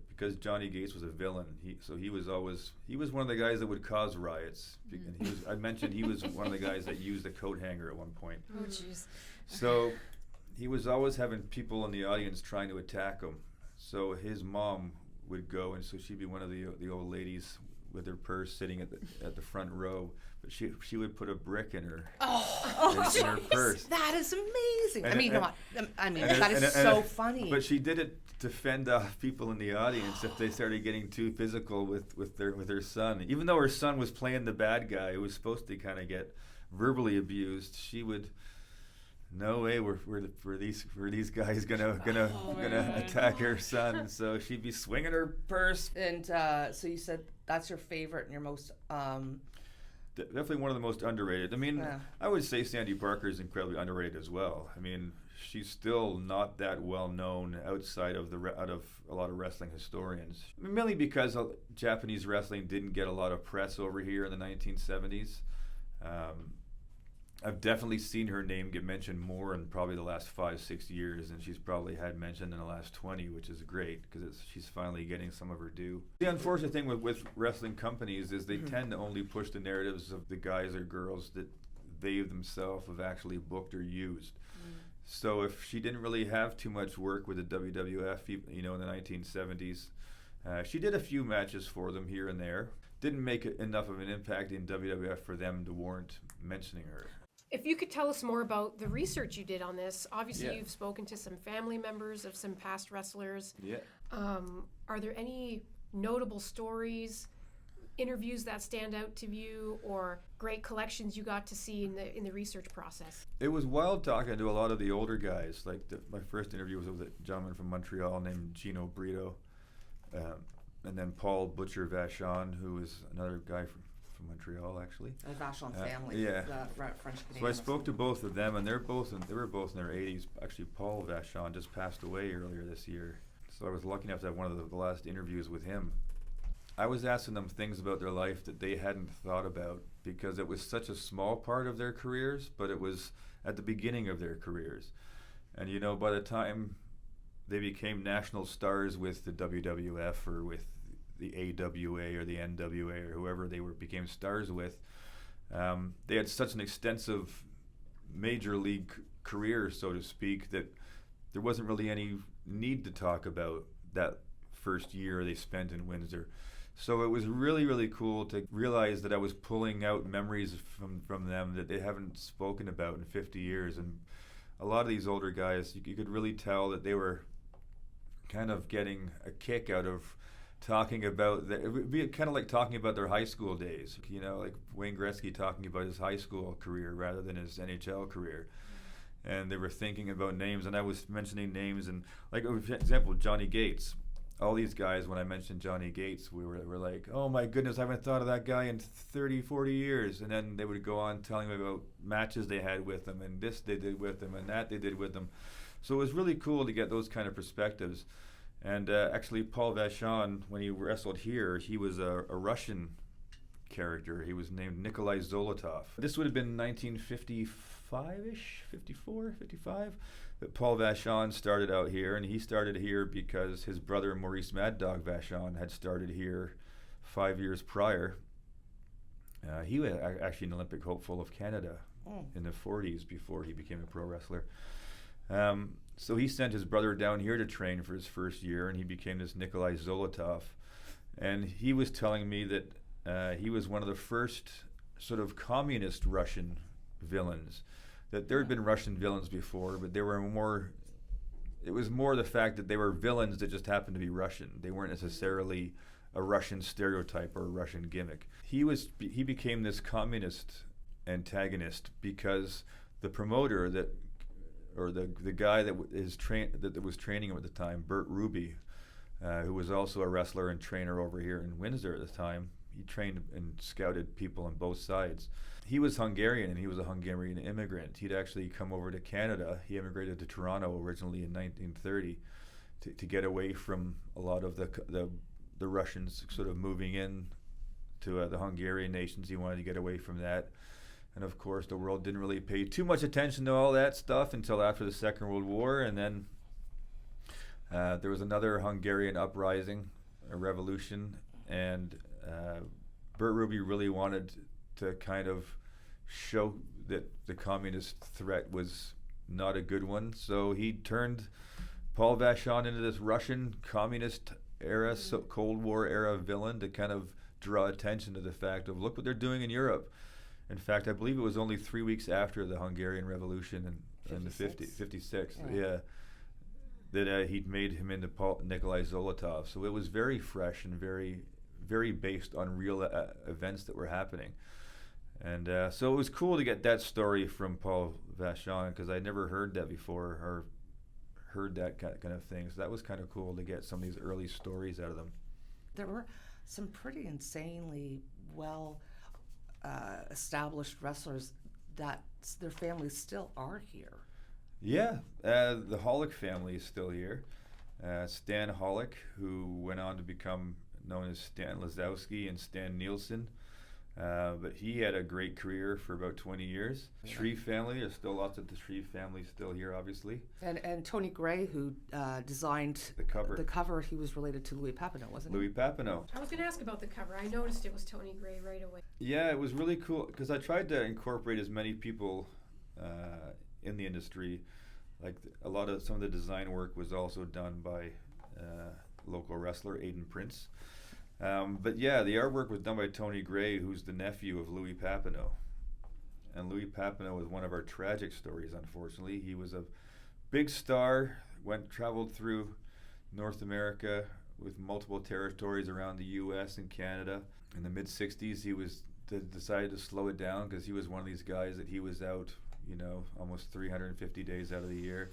because Johnny Gates was a villain, he was one of the guys that would cause riots. And I mentioned he was one of the guys that used a coat hanger at one point. Oh, jeez. So he was always having people in the audience trying to attack him. So his mom would go, and so she'd be one of the old ladies with her purse sitting at the front row, but she would put a brick in her in her purse. That is amazing. And, that is so funny. But she did it to fend off people in the audience if they started getting too physical with her son. Even though her son was playing the bad guy who was supposed to kind of get verbally abused, she would. No way, were these guys gonna attack her son? So she'd be swinging her purse. And so you said that's your favorite and your most definitely one of the most underrated. I mean, Yeah. I would say Sandy Barker is incredibly underrated as well. I mean, she's still not that well known outside of out of a lot of wrestling historians. Mainly because Japanese wrestling didn't get a lot of press over here in the 1970s. I've definitely seen her name get mentioned more in probably the last 5-6 years than she's probably had mentioned in the last 20, which is great because she's finally getting some of her due. The unfortunate thing with wrestling companies is they tend to only push the narratives of the guys or girls that they themselves have actually booked or used. So if she didn't really have too much work with the WWF, in the 1970s, she did a few matches for them here and there. Didn't make enough of an impact in WWF for them to warrant mentioning her. If you could tell us more about the research you did on this. Obviously, Yeah. you've spoken to some family members of some past wrestlers. Yeah. Are there any notable stories, interviews that stand out to you, or great collections you got to see in the research process? It was wild talking to a lot of the older guys. Like my first interview was with a gentleman from Montreal named Gino Brito, and then Paul Butcher Vachon, who was another guy from Montreal, actually. The Vachon family. yeah. The French Canadian. So I spoke to both of them, and they were both in their 80s. Actually, Paul Vachon just passed away earlier this year, so I was lucky enough to have one of the last interviews with him. I was asking them things about their life that they hadn't thought about because it was such a small part of their careers, but it was at the beginning of their careers. And by the time they became national stars with the WWF or with the AWA or the NWA or whoever they became stars with, they had such an extensive major league career, so to speak, that there wasn't really any need to talk about that first year they spent in Windsor. So it was really, really cool to realize that I was pulling out memories from them that they haven't spoken about in 50 years. And a lot of these older guys, you could really tell that they were kind of getting a kick out of talking about it would be kind of like talking about their high school days, like Wayne Gretzky talking about his high school career rather than his NHL career. And they were thinking about names, and I was mentioning names, and like, for example, Johnny Gates. All these guys, when I mentioned Johnny Gates, we were like, oh my goodness, I haven't thought of that guy in 30, 40 years. And then they would go on telling me about matches they had with him, and this they did with him, and that they did with him. So it was really cool to get those kind of perspectives. And actually, Paul Vachon, when he wrestled here, he was a Russian character. He was named Nikolai Zolotov. This would have been 1955-ish, 54, 55, that Paul Vachon started out here. And he started here because his brother, Maurice Mad Dog Vachon, had started here 5 years prior. He was actually an Olympic hopeful of Canada in the 40s before he became a pro wrestler. So he sent his brother down here to train for his first year, and he became this Nikolai Zolotov. And he was telling me that he was one of the first sort of communist Russian villains. That there had been Russian villains before, but it was more the fact that they were villains that just happened to be Russian. They weren't necessarily a Russian stereotype or a Russian gimmick. He became this communist antagonist because the promoter the guy that was training him at the time, Bert Ruby, who was also a wrestler and trainer over here in Windsor at the time. He trained and scouted people on both sides. He was Hungarian, and he was a Hungarian immigrant. He'd actually come over to Canada. He immigrated to Toronto originally in 1930 to get away from a lot of the Russians sort of moving in to the Hungarian nations. He wanted to get away from that. And of course, the world didn't really pay too much attention to all that stuff until after the Second World War. And then there was another Hungarian uprising, a revolution, and Bert Ruby really wanted to kind of show that the communist threat was not a good one. So he turned Paul Vachon into this Russian communist era, Cold War era villain to kind of draw attention to the fact of, look what they're doing in Europe. In fact, I believe it was only 3 weeks after the Hungarian Revolution in the 56, that he'd made him into Nikolai Zolotov. So it was very fresh and very, very based on real events that were happening. And so it was cool to get that story from Paul Vachon, because I'd never heard that before or heard that kind of thing. So that was kind of cool to get some of these early stories out of them. There were some pretty insanely well established wrestlers that their families still are here. Yeah, the Hollick family is still here. Stan Hollick, who went on to become known as Stan Lazowski and Stan Nielsen. But he had a great career for about 20 years. Yeah. Shreve family, there's still lots of the Shreve family still here, obviously. And Tony Gray, who designed the cover, he was related to Louis Papineau, wasn't he? Louis Papineau. I was going to ask about the cover. I noticed it was Tony Gray right away. Yeah, it was really cool because I tried to incorporate as many people in the industry. Like some of the design work was also done by local wrestler Aiden Prince. But yeah, the artwork was done by Tony Gray, who's the nephew of Louis Papineau. And Louis Papineau was one of our tragic stories, unfortunately. He was a big star, traveled through North America with multiple territories around the U.S. and Canada. In the mid-'60s, he decided to slow it down because he was one of these guys that he was out, almost 350 days out of the year.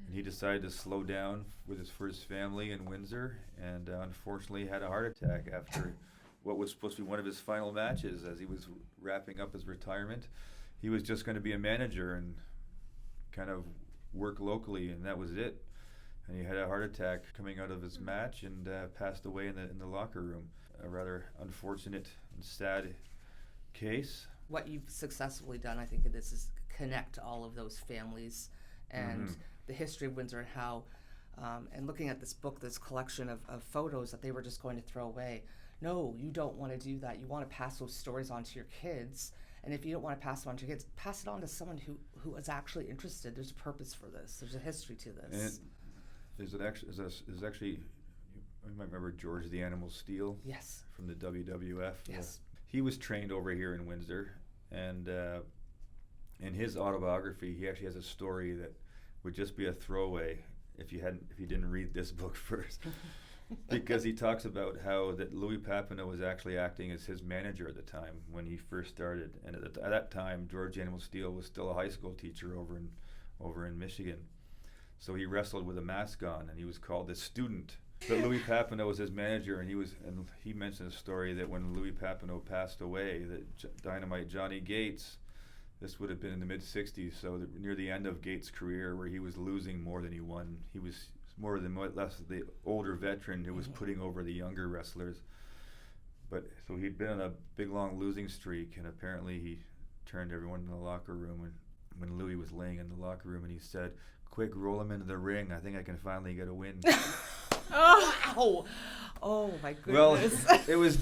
And he decided to slow down with his first family in Windsor, and unfortunately had a heart attack after what was supposed to be one of his final matches. As he was wrapping up his retirement, he was just going to be a manager and kind of work locally, and that was it. And he had a heart attack coming out of his match and passed away in the locker room. A rather unfortunate and sad case. What you've successfully done, I think, in this is connect all of those families and the history of Windsor and how, and looking at this book, this collection of photos that they were just going to throw away. No, you don't want to do that. You want to pass those stories on to your kids. And if you don't want to pass it on to your kids, pass it on to someone who is actually interested. There's a purpose for this. There's a history to this. And there's actually, you might remember George the Animal Steele. Yes. From the WWF. Yes. He was trained over here in Windsor, and in his autobiography, he actually has a story that would just be a throwaway if you didn't read this book first, because he talks about how that Louis Papineau was actually acting as his manager at the time when he first started, and at that time George Animal Steele was still a high school teacher over in Michigan, so he wrestled with a mask on, and he was called the student. But Louis Papineau was his manager, and he mentioned a story that when Louis Papineau passed away, that Dynamite Johnny Gates. This would have been in the mid-'60s, so near the end of Gates' career, where he was losing more than he won. He was more than less the older veteran who was putting over the younger wrestlers. But so he'd been on a big, long losing streak, and apparently he turned everyone in the locker room. And when Louis was laying in the locker room, and he said, "Quick, roll him into the ring. I think I can finally get a win." Oh! Oh my goodness! Well, it was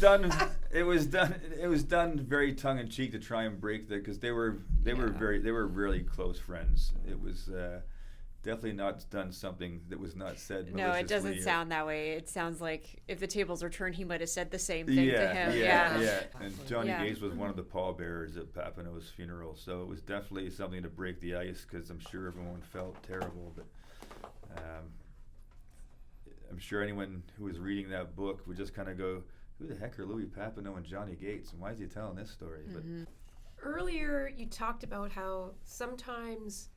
done very tongue in cheek to try and break that, because they were really close friends. It was definitely not done something that was not said maliciously. No, it doesn't sound that way. It sounds like if the tables were turned, he might have said the same thing to him. Yeah. And Johnny Gates was one of the pallbearers at Papineau's funeral, so it was definitely something to break the ice, because I'm sure everyone felt terrible. But I'm sure anyone who was reading that book would just kind of go, who the heck are Louis Papineau and Johnny Gates, and why is he telling this story? But earlier you talked about how sometimes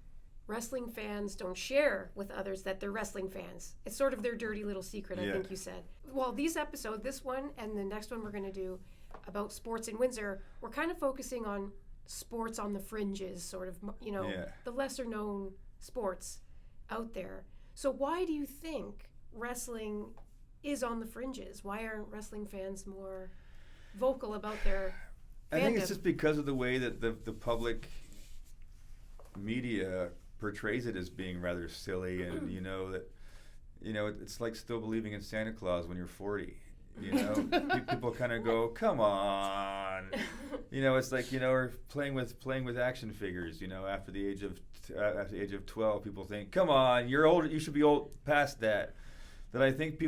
wrestling fans don't share with others that they're wrestling fans. It's sort of their dirty little secret, I think you said. Well, these episodes, this one and the next one we're going to do about sports in Windsor, we're kind of focusing on sports on the fringes, sort of, the lesser known sports out there. So why do you think wrestling is on the fringes? Why aren't wrestling fans more vocal about their fandom? I think it's just because of the way that the public media portrays it as being rather silly, and it's like still believing in Santa Claus when you're 40. People kind of go, come on. It's like, or playing with action figures. After the age of 12, people think, come on, you're old. You should be old past that. That I think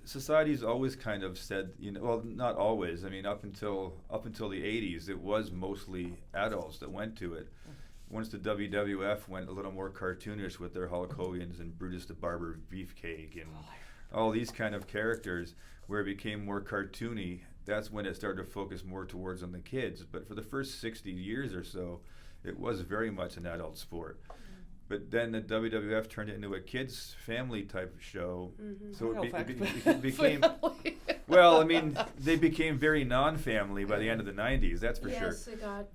society's always kind of said, well, not always. I mean, up until the 80s, it was mostly adults that went to it. Once the WWF went a little more cartoonish with their Hulk Hogan's and Brutus the Barber Beefcake and all these kind of characters, where it became more cartoony, that's when it started to focus more towards on the kids. But for the first 60 years or so, it was very much an adult sport. But then the WWF turned it into a kids' family type show, so it became Well, I mean, they became very non-family by the end of the 90s, that's for sure. Yes, it got.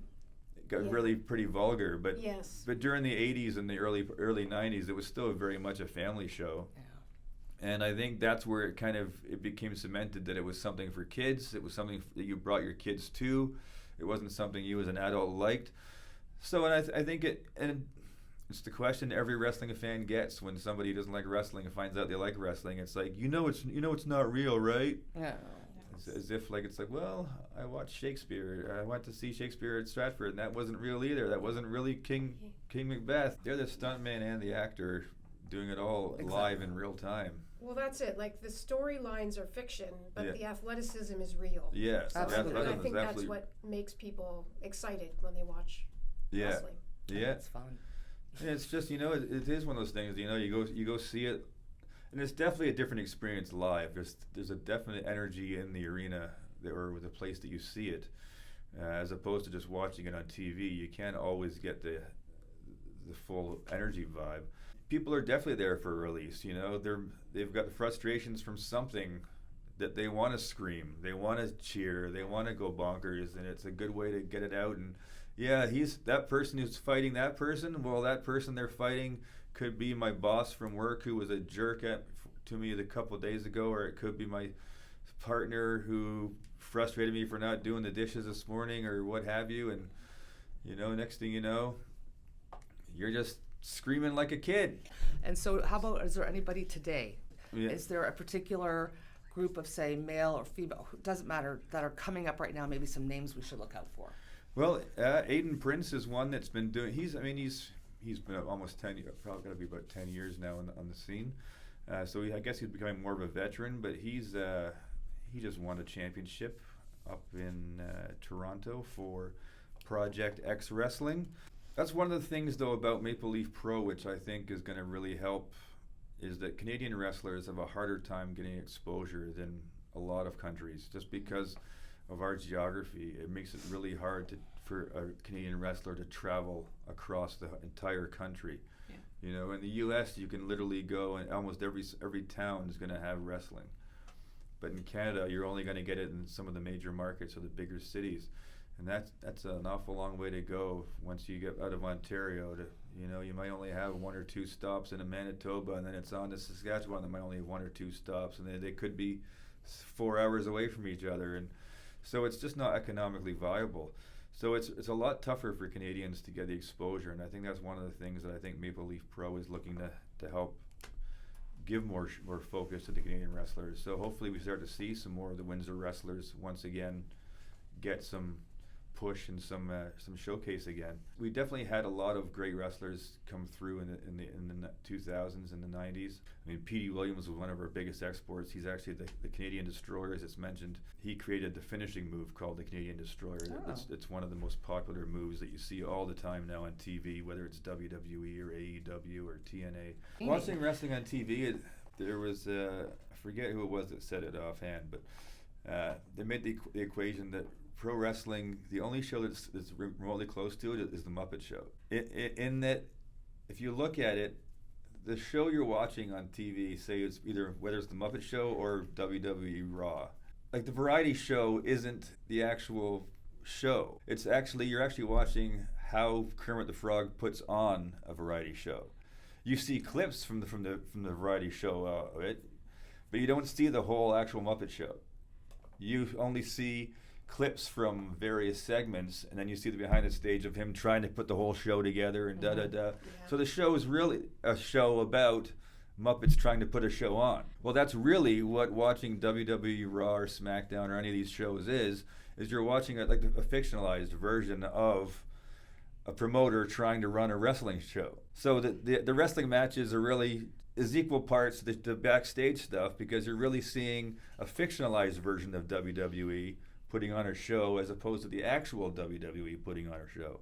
It got Yeah. really pretty vulgar, but Yes. but during the 80s and the early 90s, it was still very much a family show. Yeah. And I think that's where it became cemented that it was something for kids. It was something that you brought your kids to. It wasn't something you as an adult liked. So, and I think it's the question every wrestling fan gets when somebody who doesn't like wrestling and finds out they like wrestling. It's like, it's not real, right? Yeah. It's as if it's like, well, I watched Shakespeare. I went to see Shakespeare at Stratford, and that wasn't real either. That wasn't really King Macbeth. They're the stuntman and the actor doing it all live in real time. Well, that's it. Like, the storylines are fiction, but Yeah. the athleticism is real. Yes, So, Absolutely. and I athleticism think is that's absolutely- what makes people excited when they watch yeah, wrestling. yeah. It's fun. And it's just it is one of those things. You go see it, and it's definitely a different experience live. There's a definite energy in the arena or the place that you see it, as opposed to just watching it on TV. You can't always get the full energy vibe. People are definitely there for a release. They've got frustrations from something that they want to scream, they want to cheer, they want to go bonkers, and it's a good way to get it out. And yeah, he's that person who's fighting that person. Well, that person they're fighting could be my boss from work who was a jerk to me a couple of days ago, or it could be my partner who frustrated me for not doing the dishes this morning, or what have you. And next thing you know, you're just screaming like a kid. And so, how about, is there anybody today? Yeah. Is there a particular group of, say, male or female, doesn't matter, that are coming up right now? Maybe some names we should look out for. Well, Aiden Prince is one that's been doing. He's been almost 10 years, probably going to be about 10 years now on the scene. So I guess he's becoming more of a veteran, but he just won a championship up in Toronto for Project X Wrestling. That's one of the things, though, about Maple Leaf Pro, which I think is going to really help, is that Canadian wrestlers have a harder time getting exposure than a lot of countries, just because of our geography. It makes it really hard for a Canadian wrestler to travel across the entire country. Yeah. In the U.S., you can literally go, and almost every town is going to have wrestling. But in Canada, you're only going to get it in some of the major markets or the bigger cities. And that's an awful long way to go once you get out of Ontario. You might only have one or two stops in Manitoba, and then it's on to Saskatchewan that might only have one or two stops, and they could be 4 hours away from each other, and so it's just not economically viable. So it's a lot tougher for Canadians to get the exposure, and I think that's one of the things that I think Maple Leaf Pro is looking to help give more focus to the Canadian wrestlers. So hopefully we start to see some more of the Windsor wrestlers once again get some push and some showcase again. We definitely had a lot of great wrestlers come through in the 2000s and the 90s. I mean, Petey Williams was one of our biggest exports. He's actually the Canadian Destroyer, as it's mentioned. He created the finishing move called the Canadian Destroyer. Oh. It's one of the most popular moves that you see all the time now on TV, whether it's WWE or AEW or TNA. Watching wrestling on TV, there was I forget who it was that said it offhand, but they made the equation that pro wrestling, the only show that's remotely close to it is the Muppet Show. In that, if you look at it, the show you're watching on TV, say it's whether it's the Muppet Show or WWE Raw, like the variety show isn't the actual show. You're actually watching how Kermit the Frog puts on a variety show. You see clips from the variety show of it, but you don't see the whole actual Muppet Show. You only see clips from various segments, and then you see the behind the stage of him trying to put the whole show together and da-da-da. Yeah. So the show is really a show about Muppets trying to put a show on. Well, that's really what watching WWE Raw or SmackDown or any of these shows is you're watching a fictionalized version of a promoter trying to run a wrestling show. So the wrestling matches is equal parts the backstage stuff, because you're really seeing a fictionalized version of WWE putting on a show as opposed to the actual WWE putting on a show.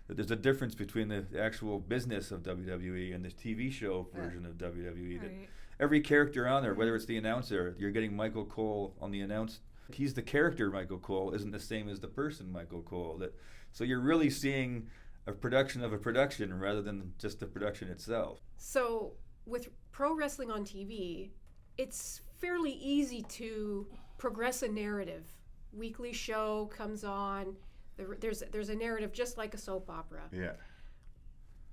There's a difference between the actual business of WWE and the TV show version of WWE. That every character on there, whether it's the announcer, you're getting Michael Cole on the announce. He's the character Michael Cole, isn't the same as the person Michael Cole. So you're really seeing a production of a production rather than just the production itself. So with pro wrestling on TV, it's fairly easy to progress a narrative. Weekly show comes on. There's a narrative just like a soap opera. Yeah.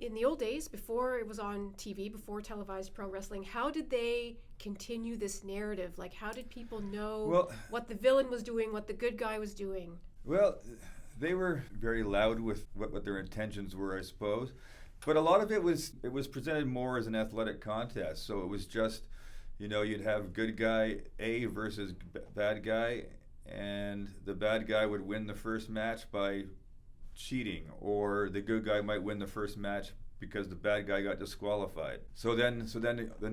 In the old days, before it was on TV, before televised pro wrestling, how did they continue this narrative? Like, how did people know what the villain was doing, what the good guy was doing? Well, they were very loud with what their intentions were, I suppose. But a lot of it was presented more as an athletic contest. So it was just, you'd have good guy A versus bad guy, and the bad guy would win the first match by cheating, or the good guy might win the first match because the bad guy got disqualified. So then the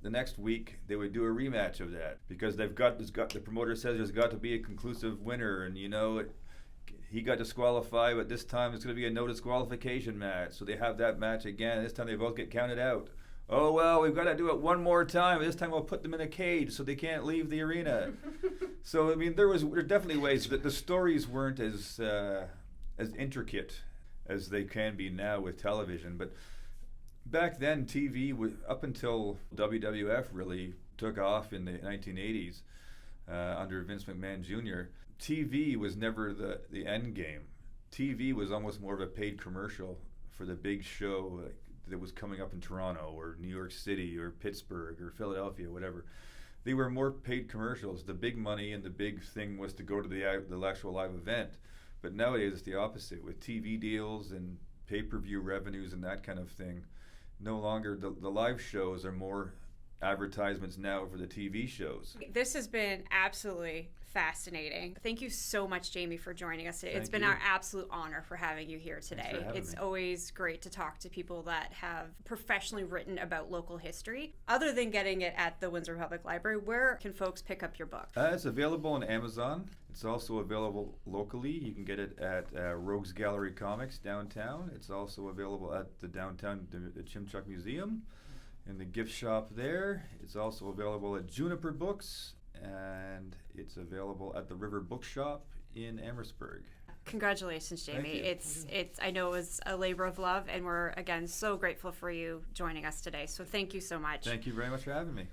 next week they would do a rematch of that, because the promoter says there's got to be a conclusive winner, and he got disqualified, but this time it's going to be a no disqualification match. So they have that match again. This time they both get counted out. Oh, well, we've got to do it one more time. This time we'll put them in a cage so they can't leave the arena. So, I mean, there were definitely ways that the stories weren't as intricate as they can be now with television. But back then, TV, up until WWF really took off in the 1980s under Vince McMahon Jr., TV was never the end game. TV was almost more of a paid commercial for the big show that was coming up in Toronto or New York City or Pittsburgh or Philadelphia, whatever. They were more paid commercials. The big money and the big thing was to go to the actual live event. But nowadays it's the opposite, with TV deals and pay-per-view revenues and that kind of thing. No longer the live shows are more advertisements now for the TV shows. This has been absolutely fascinating. Thank you so much, Jamie, for joining us today. It's been you. our absolute honor for having you here today. Thanks for having It's me. always great to talk to people that have professionally written about local history. Other than getting it at the Windsor Public Library, where can folks pick up your book? It's available on Amazon. It's also available locally. You can get it at Rogues Gallery Comics downtown. It's also available at the Chimchuk Museum in the gift shop there. It's also available at Juniper Books, and it's available at the River Bookshop in Amherstburg. Congratulations, Jamie. Thank you. It's I know it was a labor of love, and we're again so grateful for you joining us today. So thank you so much. Thank you very much for having me.